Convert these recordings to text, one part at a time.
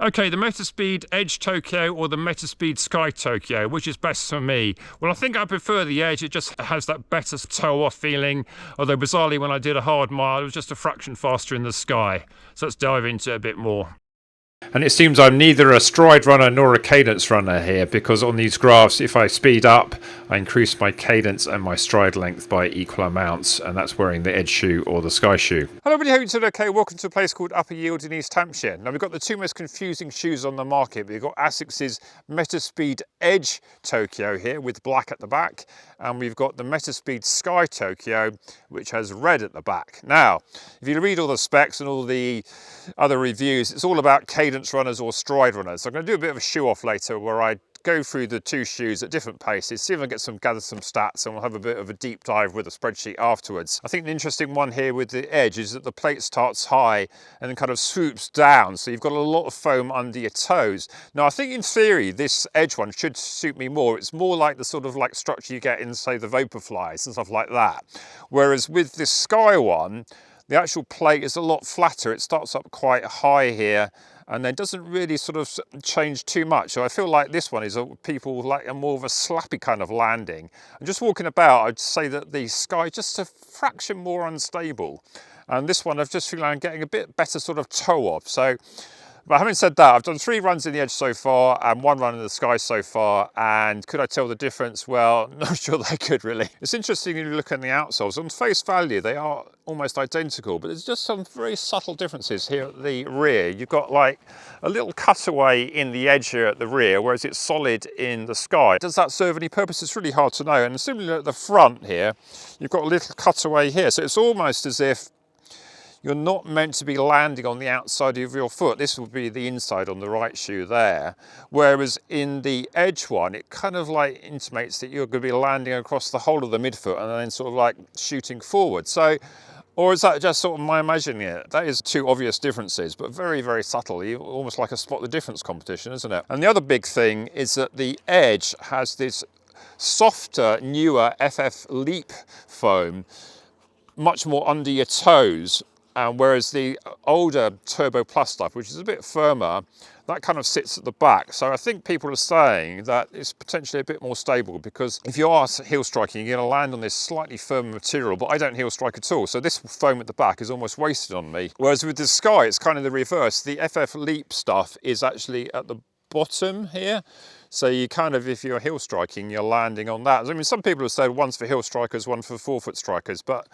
Okay, the Metaspeed Edge Tokyo or the Metaspeed Sky Tokyo, which is best for me? Well, I think I prefer the Edge. It just has that better toe-off feeling, although bizarrely when I did a hard mile, it was just a fraction faster in the Sky. So let's dive into it a bit more. And it seems I'm neither a stride runner nor a cadence runner here, because on these graphs, if I speed up, I increase my cadence and my stride length by equal amounts, and that's wearing the Edge shoe or the Sky shoe. Hello everybody, hope you're doing okay. Welcome to a place called Upper Wield in East Hampshire. Now we've got the two most confusing shoes on the market. We've got ASICS Metaspeed Edge Tokyo here with black at the back, and we've got the Metaspeed Sky Tokyo, which has red at the back. Now, if you read all the specs and all the other reviews, it's all about cadence runners or stride runners. So I'm going to do a bit of a shoe off later where I go through the two shoes at different paces, see if I can gather some stats, and we'll have a bit of a deep dive with a spreadsheet afterwards. I think the interesting one here with the Edge is that the plate starts high and then kind of swoops down, so you've got a lot of foam under your toes. Now I think in theory this Edge one should suit me more. It's more like the sort of like structure you get in, say, the Vaporflies and stuff like that. Whereas with this Sky one, the actual plate is a lot flatter. It starts up quite high here and then doesn't really sort of change too much. So I feel like this one is people like a more of a slappy kind of landing. And just walking about, I'd say that the Sky is just a fraction more unstable. And this one, I just feel like I'm getting a bit better sort of toe off. So, but having said that, I've done 3 runs in the Edge so far and 1 run in the Sky so far. And could I tell the difference? Well, not sure that I could really. It's interesting when you look at the outsoles. On face value, they are almost identical, but there's just some very subtle differences here at the rear. You've got like a little cutaway in the Edge here at the rear, whereas it's solid in the Sky. Does that serve any purpose? It's really hard to know. And similarly at the front here, you've got a little cutaway here. So it's almost as if you're not meant to be landing on the outside of your foot. This will be the inside on the right shoe there. Whereas in the Edge one, it kind of like intimates that you're going to be landing across the whole of the midfoot and then sort of like shooting forward. So, or is that just sort of my imagining it? That is 2 obvious differences, but very, very subtle. Almost like a spot the difference competition, isn't it? And the other big thing is that the Edge has this softer, newer FF Leap foam, much more under your toes. Whereas the older Turbo Plus stuff, which is a bit firmer, that kind of sits at the back. So I think people are saying that it's potentially a bit more stable, because if you are heel striking, you're going to land on this slightly firmer material, but I don't heel strike at all. So this foam at the back is almost wasted on me. Whereas with the Sky, it's kind of the reverse. The FF Leap stuff is actually at the bottom here. So you kind of, if you're heel striking, you're landing on that. I mean, some people have said one's for heel strikers, one for forefoot strikers, but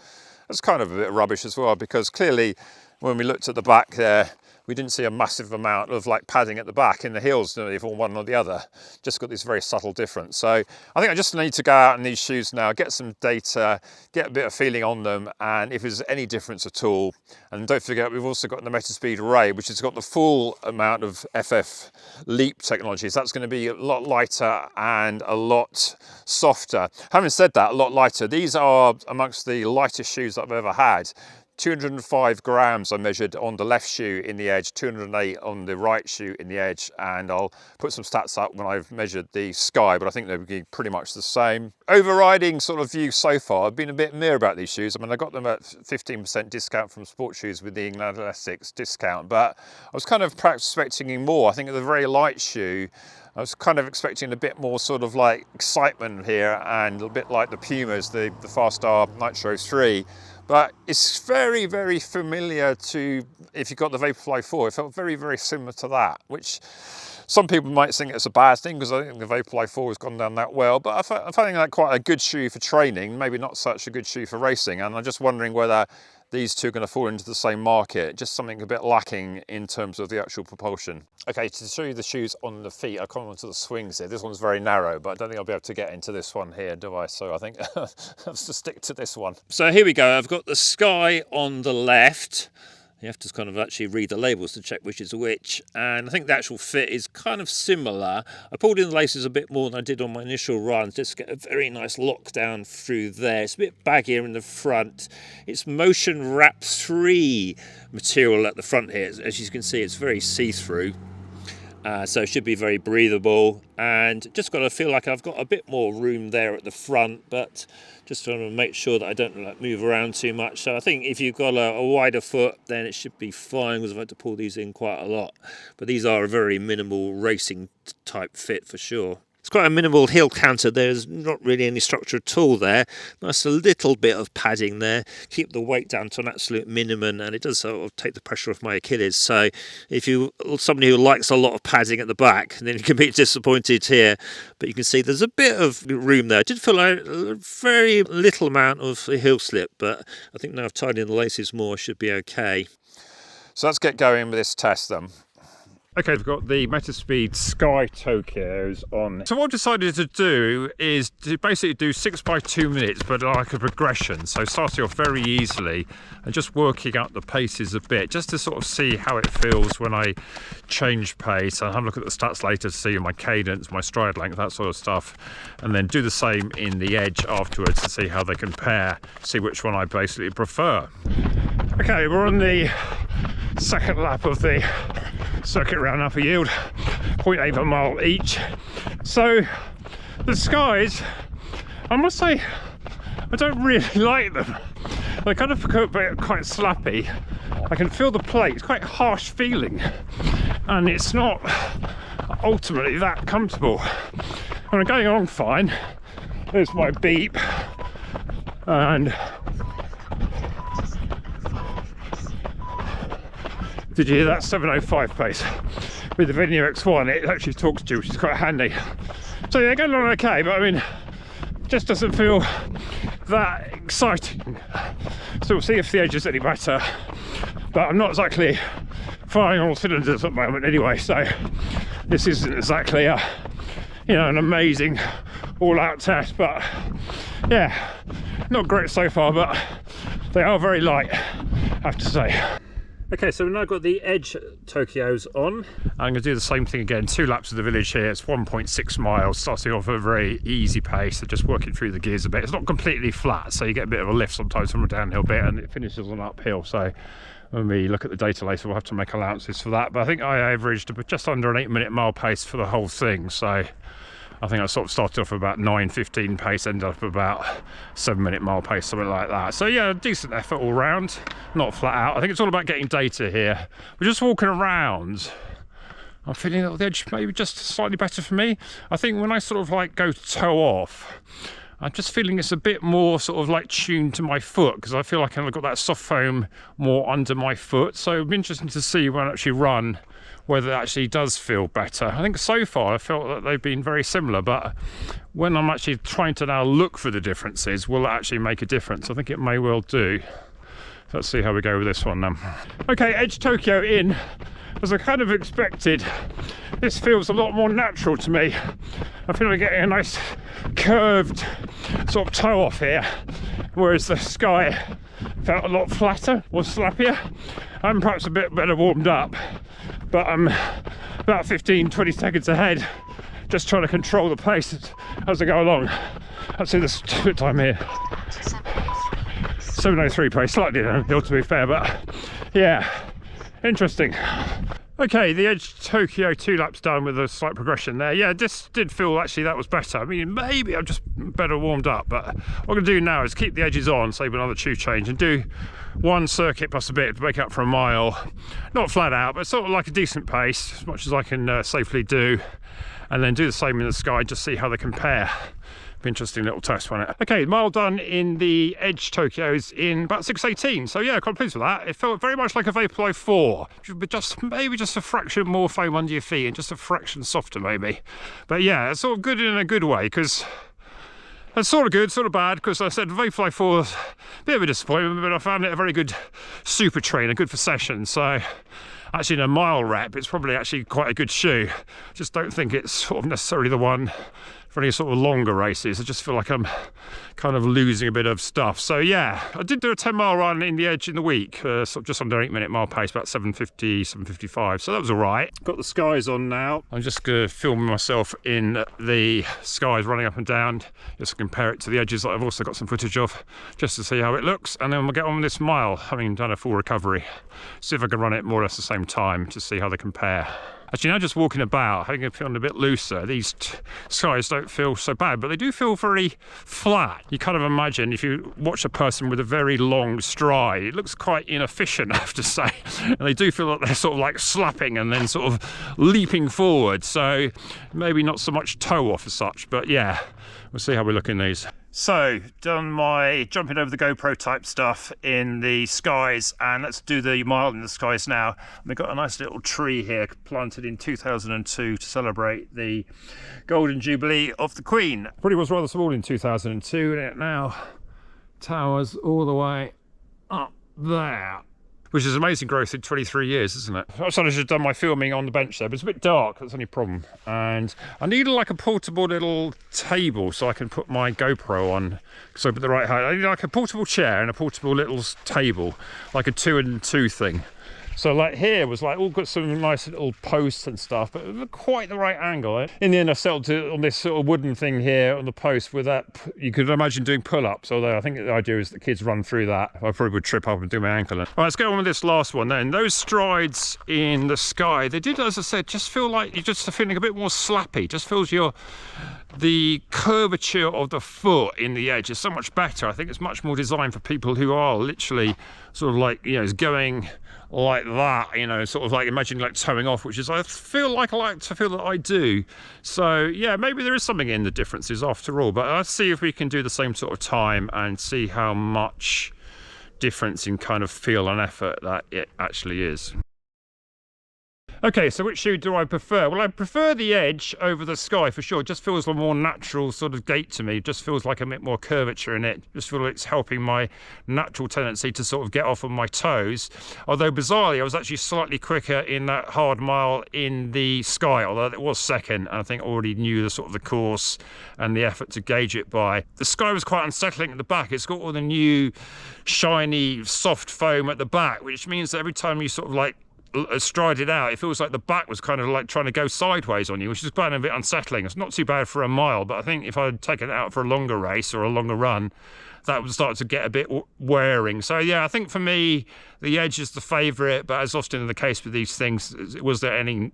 that's kind of a bit rubbish as well, because clearly when we looked at the back there, we didn't see a massive amount of like padding at the back in the heels, for one or the other. Just got this very subtle difference. So I think I just need to go out in these shoes now, get some data, get a bit of feeling on them, and if there's any difference at all. And don't forget, we've also got the Metaspeed Ray, which has got the full amount of FF Leap technology. So that's going to be a lot lighter and a lot softer. Having said that, a lot lighter. These are amongst the lightest shoes that I've ever had. 205 grams I measured on the left shoe in the Edge, 208 on the right shoe in the Edge, and I'll put some stats up when I've measured the Sky, but I think they'll be pretty much the same. Overriding sort of view so far, I've been a bit meh about these shoes. I mean, I got them at 15% discount from Sport Shoes with the England ASICS discount, but I was kind of perhaps expecting more. I think it's a very light shoe. I was kind of expecting a bit more sort of like excitement here, and a bit like the Pumas, the Farstar Nitro 3. But it's very, very familiar to, if you got the Vaporfly 4, it felt very, very similar to that, which some people might think it's a bad thing, because I think the Vaporfly 4 has gone down that well, but I find that quite a good shoe for training, maybe not such a good shoe for racing, and I'm just wondering whether these two are going to fall into the same market, just something a bit lacking in terms of the actual propulsion. Okay, to show you the shoes on the feet, I'll come on to the swings here. This one's very narrow, but I don't think I'll be able to get into this one here, do I? So I think I'll have to stick to this one. So here we go. I've got the Sky on the left. You have to kind of actually read the labels to check which is which, and I think the actual fit is kind of similar. I pulled in the laces a bit more than I did on my initial runs, just to get a very nice lockdown through there. It's a bit baggier in the front. It's Motion Wrap 3 material at the front here. As you can see, it's very see-through. So it should be very breathable, and just got to feel like I've got a bit more room there at the front, but just trying to make sure that I don't move around too much. So I think if you've got a wider foot, then it should be fine, because I've had to pull these in quite a lot. But these are a very minimal racing type fit for sure. It's quite a minimal heel counter. There's not really any structure at all there. Nice a little bit of padding there. Keep the weight down to an absolute minimum, and it does sort of take the pressure off my Achilles. So if you're somebody who likes a lot of padding at the back, then you can be disappointed here. But you can see there's a bit of room there. I did feel like a very little amount of heel slip, but I think now I've tied in the laces more, I should be okay. So let's get going with this test then. Okay, we've got the Metaspeed Sky Tokyos on. So what I've decided to do is to basically do 6 by 2 minutes, but like a progression. So starting off very easily and just working up the paces a bit, just to sort of see how it feels when I change pace. I'll have a look at the stats later to see my cadence, my stride length, that sort of stuff. And then do the same in the Edge afterwards to see how they compare, see which one I basically prefer. Okay, we're on the second lap of the circuit around Upper Wield, 0.8 of a mile each. So the skies, I must say, I don't really like them. They kind of become quite slappy. I can feel the plate, it's quite a harsh feeling, and it's not ultimately that comfortable. And I'm going along fine. There's my beep, and did you hear that 7:05 pace? With the Venue X1, it actually talks to you, which is quite handy. So yeah, going along okay, but I mean, it just doesn't feel that exciting. So we'll see if the Edge is any better. But I'm not exactly firing on all cylinders at the moment anyway, so this isn't exactly a, you know, an amazing all-out test, but yeah, not great so far, but they are very light, I have to say. Okay, so we've now got the Edge Tokyos on. I'm going to do the same thing again, 2 laps of the village here. It's 1.6 miles, starting off at a very easy pace, so just working through the gears a bit. It's not completely flat, so you get a bit of a lift sometimes from a downhill bit, and it finishes on uphill. So when we look at the data later, we'll have to make allowances for that. But I think I averaged just under an 8-minute mile pace for the whole thing. So I think I sort of started off about 9:15 pace, ended up about 7-minute mile pace, something like that. So yeah, decent effort all round, not flat out. I think it's all about getting data here. We're just walking around. I'm feeling that the Edge maybe just slightly better for me. I think when I sort of like go toe off, I'm just feeling it's a bit more sort of like tuned to my foot, because I feel like I've got that soft foam more under my foot. So it'll be interesting to see when I actually run whether it actually does feel better. I think so far I felt that they've been very similar, but when I'm actually trying to now look for the differences, will it actually make a difference? I think it may well do. So let's see how we go with this one then. Okay, Edge Tokyo in. As I kind of expected, this feels a lot more natural to me. I feel like getting a nice curved sort of toe off here, whereas the Sky felt a lot flatter or slappier. I'm perhaps a bit better warmed up, but I'm about 15-20 seconds ahead, just trying to control the pace as I go along. Let's see the split time here. 7:03 pace, slightly downhill to be fair, but yeah, interesting. Okay, the Edge Tokyo 2 laps done with a slight progression there. Yeah, this did feel actually that was better. I mean, maybe I'm just better warmed up, but what I'm going to do now is keep the edges on, save another shoe change, and do one circuit plus a bit to make up for a mile. Not flat out, but sort of like a decent pace, as much as I can safely do, and then do the same in the Sky, just see how they compare. Interesting little test, wasn't it? Okay, mile done in the Edge Tokyos in about 6:18. So yeah, quite pleased with that. It felt very much like a Vaporfly 4, but just maybe just a fraction more foam under your feet and just a fraction softer maybe. But yeah, it's sort of good in a good way, because it's sort of good, sort of bad, because I said Vaporfly 4 was a bit of a disappointment, but I found it a very good super trainer, good for sessions. So actually in a mile rep, it's probably actually quite a good shoe. Just don't think it's sort of necessarily the one for any sort of longer races. I just feel like I'm kind of losing a bit of stuff. So yeah, I did do a 10-mile run in the Edge in the week, sort of just under 8-minute mile pace, about 7:50, 7:55. So that was all right. Got the Skies on now. I'm just going to film myself in the Skies running up and down, just to compare it to the Edges that I've also got some footage of, just to see how it looks. And then we'll get on with this mile, having done a full recovery. See if I can run it more or less the same time to see how they compare. Actually, now just walking about, having it feeling a bit looser, these skies don't feel so bad, but they do feel very flat. You kind of imagine if you watch a person with a very long stride, it looks quite inefficient, I have to say. And they do feel like they're sort of like slapping and then sort of leaping forward. So maybe not so much toe off as such, but yeah, we'll see how we look in these. So, done my jumping over the GoPro type stuff in the skies, and let's do the mile in the skies now. We've got a nice little tree here planted in 2002 to celebrate the Golden Jubilee of the Queen. Probably was rather small in 2002, and it now towers all the way up there, which is amazing growth in 23 years, isn't it? I should have done my filming on the bench there, but it's a bit dark, that's the only problem. And I need like a portable little table so I can put my GoPro on, so at the right height. I need like a portable chair and a portable little table, like a 2-and-2 thing. So like here was like all got some nice little posts and stuff, but quite the right angle. In the end I settled on this sort of wooden thing here on the post with that, you could imagine doing pull-ups, although I think the idea is that kids run through that. I probably would trip up and do my ankle in. All right, let's go on with this last one then. Those strides in the sky, they did, as I said, just feel like you're just feeling a bit more slappy. Just feels the curvature of the foot in the edge is so much better. I think it's much more designed for people who are literally sort of like, you know, going like that, you know, sort of like imagine like towing off, which is I like to feel that I do. So yeah, maybe there is something in the differences after all, but let's see if we can do the same sort of time and see how much difference in kind of feel and effort that it actually is. Okay, so which shoe do I prefer? Well, I prefer the Edge over the Sky for sure. It just feels a more natural sort of gait to me. It just feels like a bit more curvature in it. Just feel like it's helping my natural tendency to sort of get off on my toes. Although bizarrely, I was actually slightly quicker in that hard mile in the Sky, although it was second. And I think I already knew the sort of the course and the effort to gauge it by. The Sky was quite unsettling at the back. It's got all the new shiny soft foam at the back, which means that every time you sort of like stride it out, it feels like the back was kind of like trying to go sideways on you, which is quite a bit unsettling. It's not too bad for a mile, but I think if I'd taken it out for a longer race or a longer run, that would start to get a bit wearing. So yeah, I think for me, the Edge is the favourite, but as often in the case with these things, was there any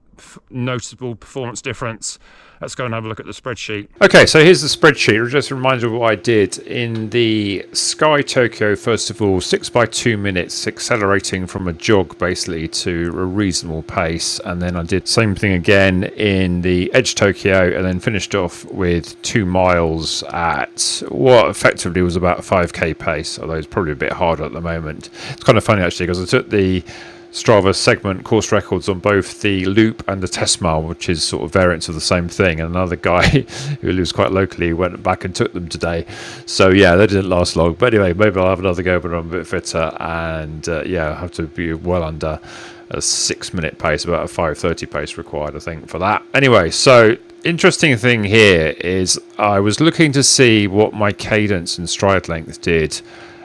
noticeable performance difference? Let's go and have a look at the spreadsheet. Okay, so here's the spreadsheet. Just a reminder of what I did in the Sky Tokyo. First of all, 6 by 2 minutes, accelerating from a jog basically to a reasonable pace. And then I did same thing again in the Edge Tokyo, and then finished off with 2 miles at what effectively was about a 5k pace, although it's probably a bit harder at the moment. It's kind of funny actually, because I took the Strava segment course records on both the loop and the test mile, which is sort of variants of the same thing, and another guy who lives quite locally went back and took them today. So yeah, they didn't last long, but anyway, maybe I'll have another go when I'm a bit fitter, and yeah, I have to be well under a 6 minute pace, about a 5:30 pace required I think for that. Anyway, so interesting thing here is I was looking to see what my cadence and stride length did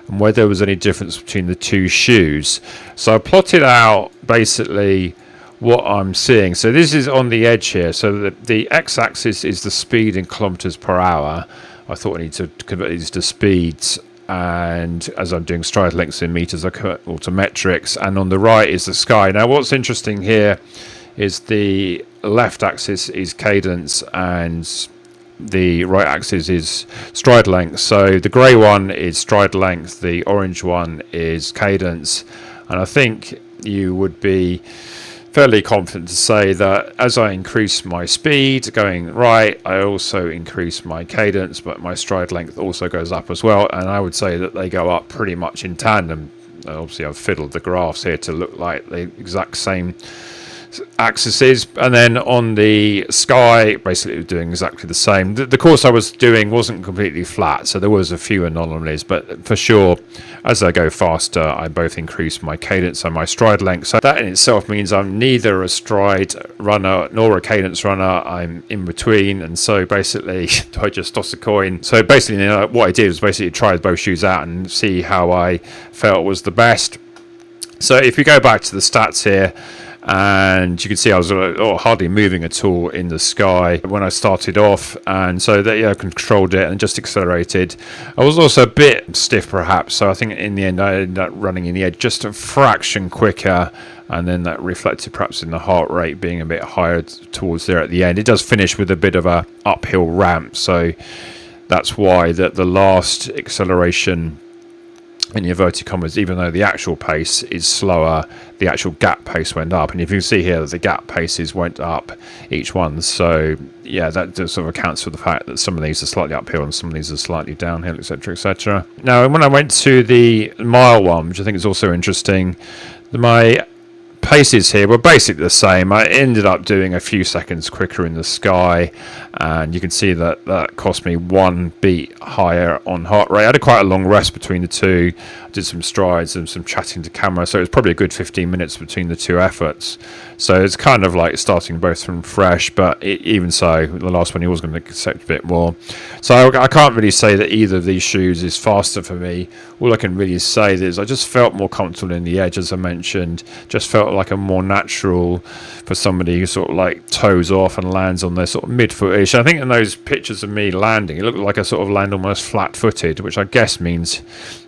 and whether there was any difference between the two shoes. So I plotted out basically what I'm seeing. So this is on the Edge here. So the x-axis is the speed in kilometers per hour. I thought I need to convert these to speeds, and as I'm doing stride lengths in meters, I convert all to metrics. And on the right is the Sky. Now what's interesting here is the left axis is cadence and the right axis is stride length. So the grey one is stride length, the orange one is cadence, and I think you would be fairly confident to say that as I increase my speed going right, I also increase my cadence, but my stride length also goes up as well, and I would say that they go up pretty much in tandem. Obviously I've fiddled the graphs here to look like the exact same axes, and then on the Sky basically doing exactly the same. The course I was doing wasn't completely flat, so there was a few anomalies, but for sure as I go faster I both increase my cadence and my stride length. So that in itself means I'm neither a stride runner nor a cadence runner, I'm in between. And so basically I just toss a coin. So basically what I did was basically try both shoes out and see how I felt was the best. So if you go back to the stats here, and you can see I was hardly moving at all in the Sky when I started off, and so that I controlled it and just accelerated. I was also a bit stiff perhaps, so I think in the end I ended up running in the Edge just a fraction quicker, and then that reflected perhaps in the heart rate being a bit higher towards there at the end. It does finish with a bit of a uphill ramp, so that's why that the last acceleration in the inverted commas, even though the actual pace is slower, the actual gap pace went up. And if you see here that the gap paces went up each one, so yeah, that sort of accounts for the fact that some of these are slightly uphill and some of these are slightly downhill, etc., etc. Now, when I went to the mile one, which I think is also interesting, my paces here were basically the same. I ended up doing a few seconds quicker in the sky, and you can see that that cost me 1 beat higher on heart rate. I had quite a long rest between the two. I did some strides and some chatting to camera, so it was probably a good 15 minutes between the two efforts. So it's kind of like starting both from fresh, but even so, the last one he was going to accept a bit more. So I can't really say that either of these shoes is faster for me. All I can really say is I just felt more comfortable in the Edge, as I mentioned. Just felt like a more natural for somebody who sort of like toes off and lands on their sort of mid-footish. I think in those pictures of me landing, it looked like I sort of land almost flat-footed, which I guess means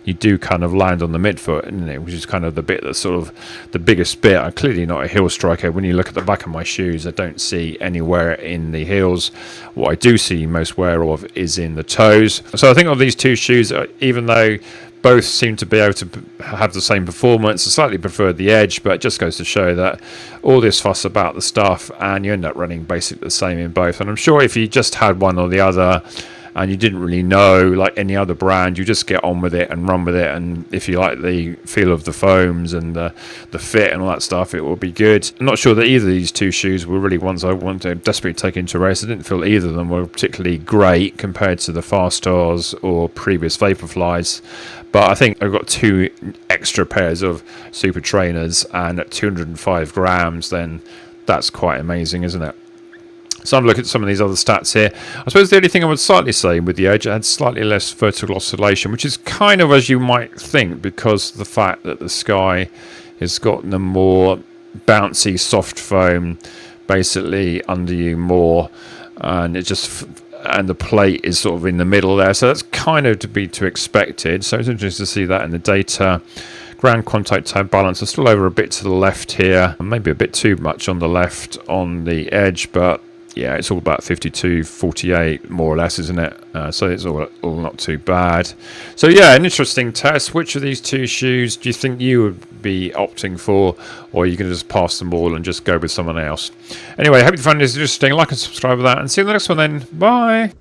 you do kind of land on the midfoot, isn't it? Which is kind of the bit that's sort of the biggest bit. I'm clearly not a heel striker. When you look at the back of my shoes, I don't see anywhere in the heels. What I do see most wear of is in the toes. So I think of these two shoes, even though both seem to be able to have the same performance, I slightly preferred the Edge, but it just goes to show that all this fuss about the stuff and you end up running basically the same in both. And I'm sure if you just had one or the other and you didn't really know, like any other brand, you just get on with it and run with it. And if you like the feel of the foams and the fit and all that stuff, it will be good. I'm not sure that either of these two shoes were really ones I want to desperately take into a race. I didn't feel either of them were particularly great compared to the Fast Stars or previous Vaporflies. But I think I've got two extra pairs of Super Trainers, and at 205 grams, then that's quite amazing, isn't it? So I'm looking at some of these other stats here. I suppose the only thing I would slightly say with the Edge, it had slightly less vertical oscillation, which is kind of as you might think, because of the fact that the Sky has gotten a more bouncy soft foam basically under you more, and it just... and the plate is sort of in the middle there, so that's kind of to expected. So it's interesting to see that in the data. Ground contact tab balance is still over a bit to the left here, maybe a bit too much on the left on the Edge, but yeah, it's all about 52-48 more or less, isn't it? So it's all not too bad. So yeah, an interesting test. Which of these two shoes do you think you would be opting for, or are you going to just pass them all and just go with someone else? Anyway, I hope you found this interesting. Like and subscribe with that, and see you in the next one then. Bye.